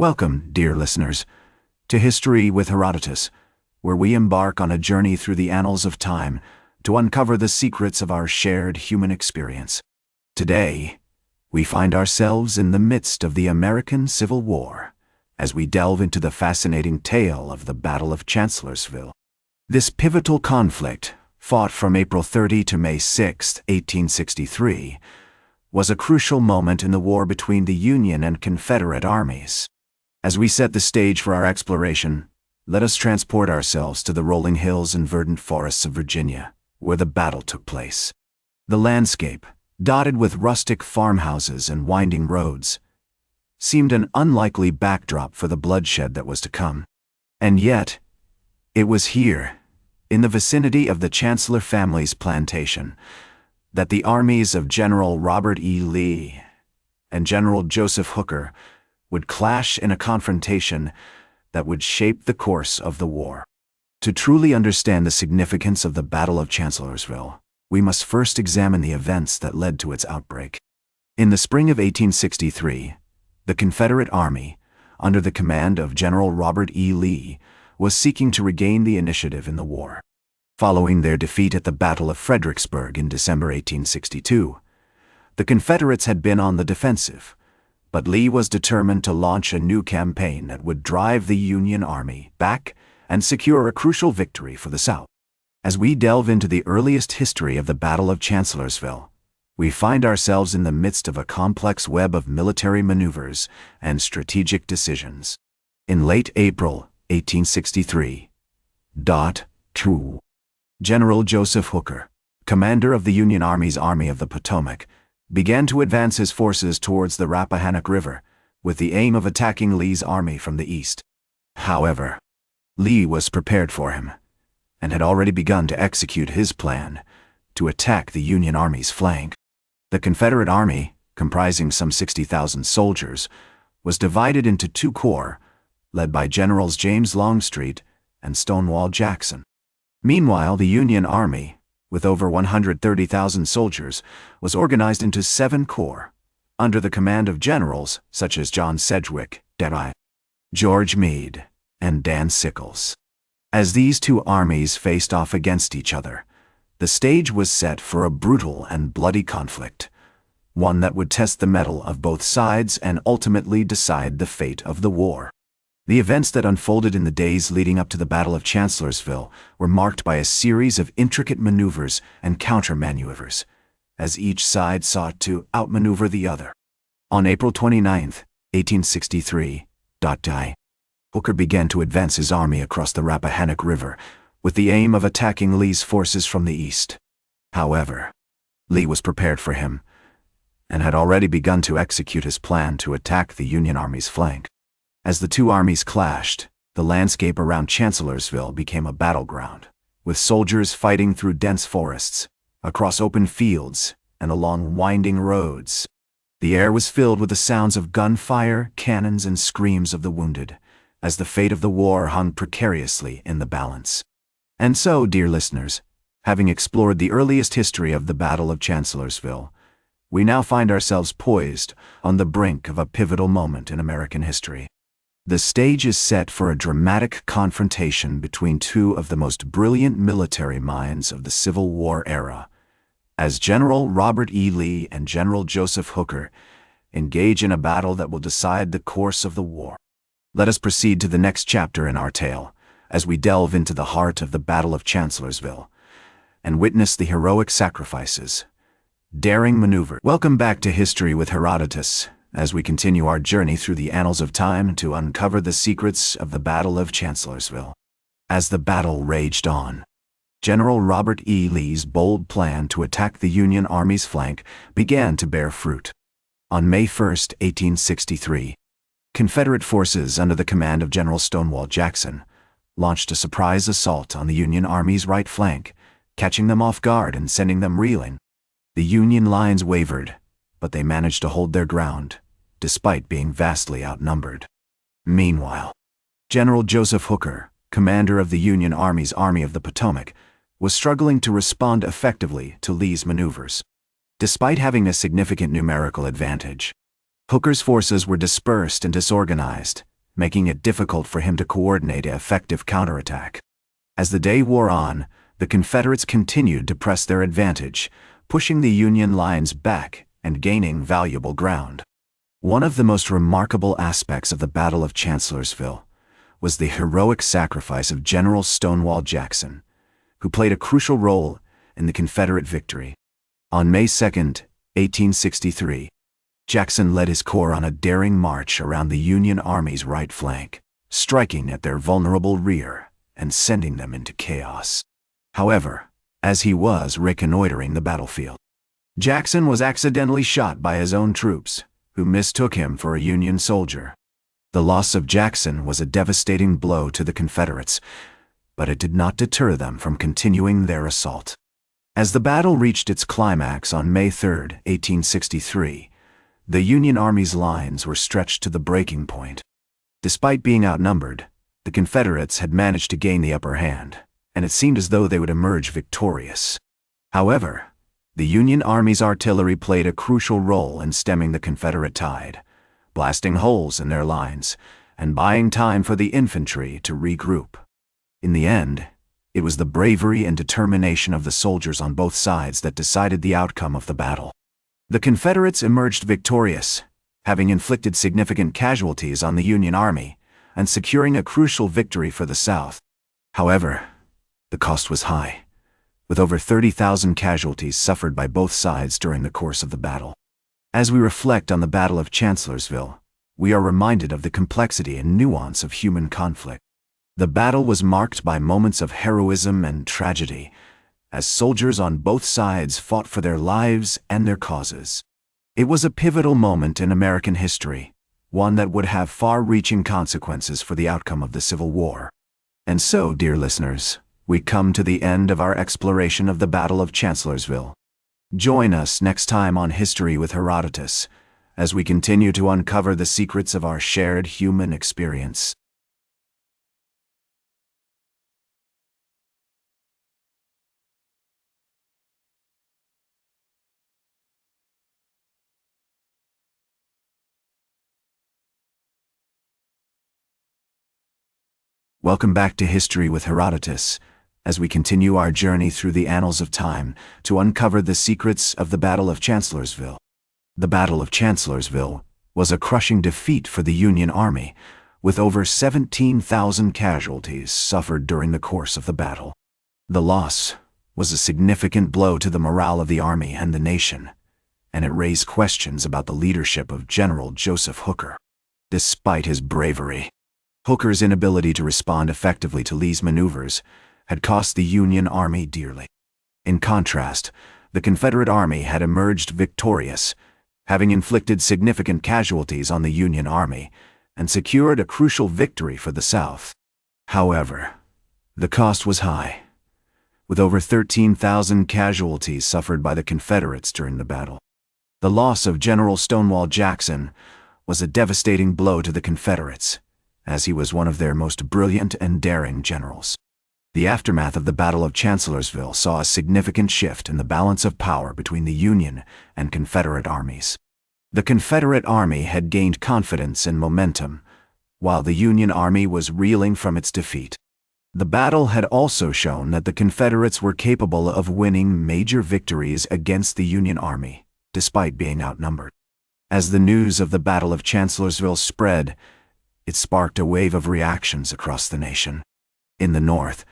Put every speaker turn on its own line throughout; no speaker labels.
Welcome, dear listeners, to History with Herodotus, where we embark on a journey through the annals of time to uncover the secrets of our shared human experience. Today, we find ourselves in the midst of the American Civil War as we delve into the fascinating tale of the Battle of Chancellorsville. This pivotal conflict, fought from April 30 to May 6, 1863, was a crucial moment in the war between the Union and Confederate armies. As we set the stage for our exploration, let us transport ourselves to the rolling hills and verdant forests of Virginia, where the battle took place. The landscape, dotted with rustic farmhouses and winding roads, seemed an unlikely backdrop for the bloodshed that was to come. And yet, it was here, in the vicinity of the Chancellor family's plantation, that the armies of General Robert E. Lee and General Joseph Hooker would clash in a confrontation that would shape the course of the war. To truly understand the significance of the Battle of Chancellorsville, we must first examine the events that led to its outbreak. In the spring of 1863, the Confederate Army, under the command of General Robert E. Lee, was seeking to regain the initiative in the war. Following their defeat at the Battle of Fredericksburg in December 1862, the Confederates had been on the defensive, but Lee was determined to launch a new campaign that would drive the Union Army back and secure a crucial victory for the South. As we delve into the earliest history of the Battle of Chancellorsville, we find ourselves in the midst of a complex web of military maneuvers and strategic decisions. In late April 1863, General Joseph Hooker, commander of the Union Army's Army of the Potomac, began to advance his forces towards the Rappahannock River with the aim of attacking Lee's army from the east. However, Lee was prepared for him and had already begun to execute his plan to attack the Union Army's flank. The Confederate Army, comprising some 60,000 soldiers, was divided into two corps, led by Generals James Longstreet and Stonewall Jackson. Meanwhile, the Union Army, with over 130,000 soldiers, was organized into 7 corps, under the command of generals such as John Sedgwick, George Meade, and Dan Sickles. As these two armies faced off against each other, the stage was set for a brutal and bloody conflict, one that would test the mettle of both sides and ultimately decide the fate of the war. The events that unfolded in the days leading up to the Battle of Chancellorsville were marked by a series of intricate maneuvers and counter-maneuvers, as each side sought to outmaneuver the other. On April 29, 1863, Hooker began to advance his army across the Rappahannock River with the aim of attacking Lee's forces from the east. However, Lee was prepared for him and had already begun to execute his plan to attack the Union Army's flank. As the two armies clashed, the landscape around Chancellorsville became a battleground, with soldiers fighting through dense forests, across open fields, and along winding roads. The air was filled with the sounds of gunfire, cannons, and screams of the wounded, as the fate of the war hung precariously in the balance. And so, dear listeners, having explored the earliest history of the Battle of Chancellorsville, we now find ourselves poised on the brink of a pivotal moment in American history. The stage is set for a dramatic confrontation between two of the most brilliant military minds of the Civil War era, as General Robert E. Lee and General Joseph Hooker engage in a battle that will decide the course of the war. Let us proceed to the next chapter in our tale, as we delve into the heart of the Battle of Chancellorsville and witness the heroic sacrifices, daring maneuver. Welcome back to History with Herodotus, as we continue our journey through the annals of time to uncover the secrets of the Battle of Chancellorsville. As the battle raged on, General Robert E. Lee's bold plan to attack the Union Army's flank began to bear fruit. On May 1, 1863, Confederate forces under the command of General Stonewall Jackson launched a surprise assault on the Union Army's right flank, catching them off guard and sending them reeling. The Union lines wavered, but they managed to hold their ground, despite being vastly outnumbered. Meanwhile, General Joseph Hooker, commander of the Union Army's Army of the Potomac, was struggling to respond effectively to Lee's maneuvers. Despite having a significant numerical advantage, Hooker's forces were dispersed and disorganized, making it difficult for him to coordinate an effective counterattack. As the day wore on, the Confederates continued to press their advantage, pushing the Union lines back and gaining valuable ground. One of the most remarkable aspects of the Battle of Chancellorsville was the heroic sacrifice of General Stonewall Jackson, who played a crucial role in the Confederate victory. On May 2, 1863, Jackson led his corps on a daring march around the Union Army's right flank, striking at their vulnerable rear and sending them into chaos. However, as he was reconnoitering the battlefield, Jackson was accidentally shot by his own troops, who mistook him for a Union soldier. The loss of Jackson was a devastating blow to the Confederates, but it did not deter them from continuing their assault. As the battle reached its climax on May 3, 1863, the Union Army's lines were stretched to the breaking point. Despite being outnumbered, the Confederates had managed to gain the upper hand, and it seemed as though they would emerge victorious. However, the Union Army's artillery played a crucial role in stemming the Confederate tide, blasting holes in their lines and buying time for the infantry to regroup. In the end, it was the bravery and determination of the soldiers on both sides that decided the outcome of the battle. The Confederates emerged victorious, having inflicted significant casualties on the Union Army and securing a crucial victory for the South. However, the cost was high, with over 30,000 casualties suffered by both sides during the course of the battle. As we reflect on the Battle of Chancellorsville, we are reminded of the complexity and nuance of human conflict. The battle was marked by moments of heroism and tragedy, as soldiers on both sides fought for their lives and their causes. It was a pivotal moment in American history, one that would have far-reaching consequences for the outcome of the Civil War. And so, dear listeners, we come to the end of our exploration of the Battle of Chancellorsville. Join us next time on History with Herodotus, as we continue to uncover the secrets of our shared human experience. Welcome back to History with Herodotus, as we continue our journey through the annals of time to uncover the secrets of the Battle of Chancellorsville. The Battle of Chancellorsville was a crushing defeat for the Union Army, with over 17,000 casualties suffered during the course of the battle. The loss was a significant blow to the morale of the army and the nation, and it raised questions about the leadership of General Joseph Hooker. Despite his bravery, Hooker's inability to respond effectively to Lee's maneuvers had cost the Union Army dearly. In contrast, the Confederate Army had emerged victorious, having inflicted significant casualties on the Union Army and secured a crucial victory for the South. However, the cost was high, with over 13,000 casualties suffered by the Confederates during the battle. The loss of General Stonewall Jackson was a devastating blow to the Confederates, as he was one of their most brilliant and daring generals. The aftermath of the Battle of Chancellorsville saw a significant shift in the balance of power between the Union and Confederate armies. The Confederate Army had gained confidence and momentum, while the Union Army was reeling from its defeat. The battle had also shown that the Confederates were capable of winning major victories against the Union Army, despite being outnumbered. As the news of the Battle of Chancellorsville spread, it sparked a wave of reactions across the nation. In the North,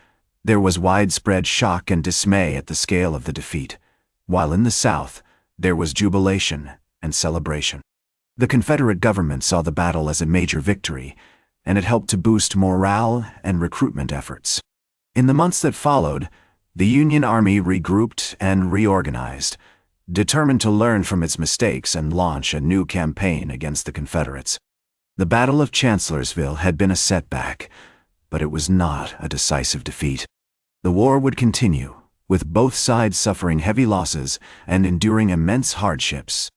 there was widespread shock and dismay at the scale of the defeat, while in the South, there was jubilation and celebration. The Confederate government saw the battle as a major victory, and it helped to boost morale and recruitment efforts. In the months that followed, the Union Army regrouped and reorganized, determined to learn from its mistakes and launch a new campaign against the Confederates. The Battle of Chancellorsville had been a setback, but it was not a decisive defeat. The war would continue, with both sides suffering heavy losses and enduring immense hardships.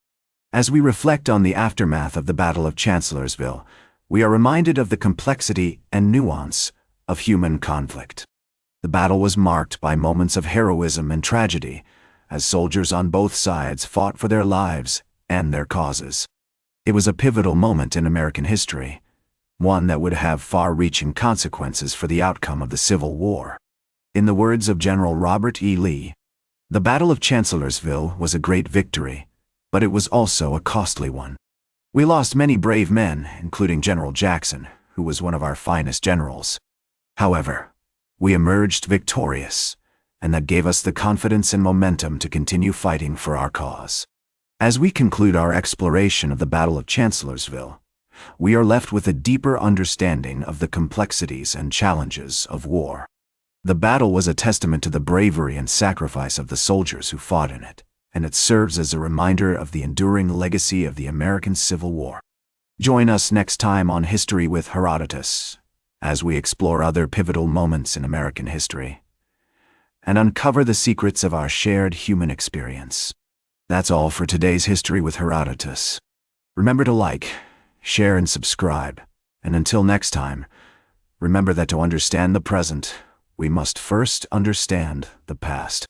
As we reflect on the aftermath of the Battle of Chancellorsville, we are reminded of the complexity and nuance of human conflict. The battle was marked by moments of heroism and tragedy, as soldiers on both sides fought for their lives and their causes. It was a pivotal moment in American history, one that would have far-reaching consequences for the outcome of the Civil War. In the words of General Robert E. Lee, the Battle of Chancellorsville was a great victory, but it was also a costly one. We lost many brave men, including General Jackson, who was one of our finest generals. However, we emerged victorious, and that gave us the confidence and momentum to continue fighting for our cause. As we conclude our exploration of the Battle of Chancellorsville, we are left with a deeper understanding of the complexities and challenges of war. The battle was a testament to the bravery and sacrifice of the soldiers who fought in it, and it serves as a reminder of the enduring legacy of the American Civil War. Join us next time on History with Herodotus, as we explore other pivotal moments in American history, and uncover the secrets of our shared human experience. That's all for today's History with Herodotus. Remember to like, share, and subscribe. And until next time, remember that to understand the present, we must first understand the past.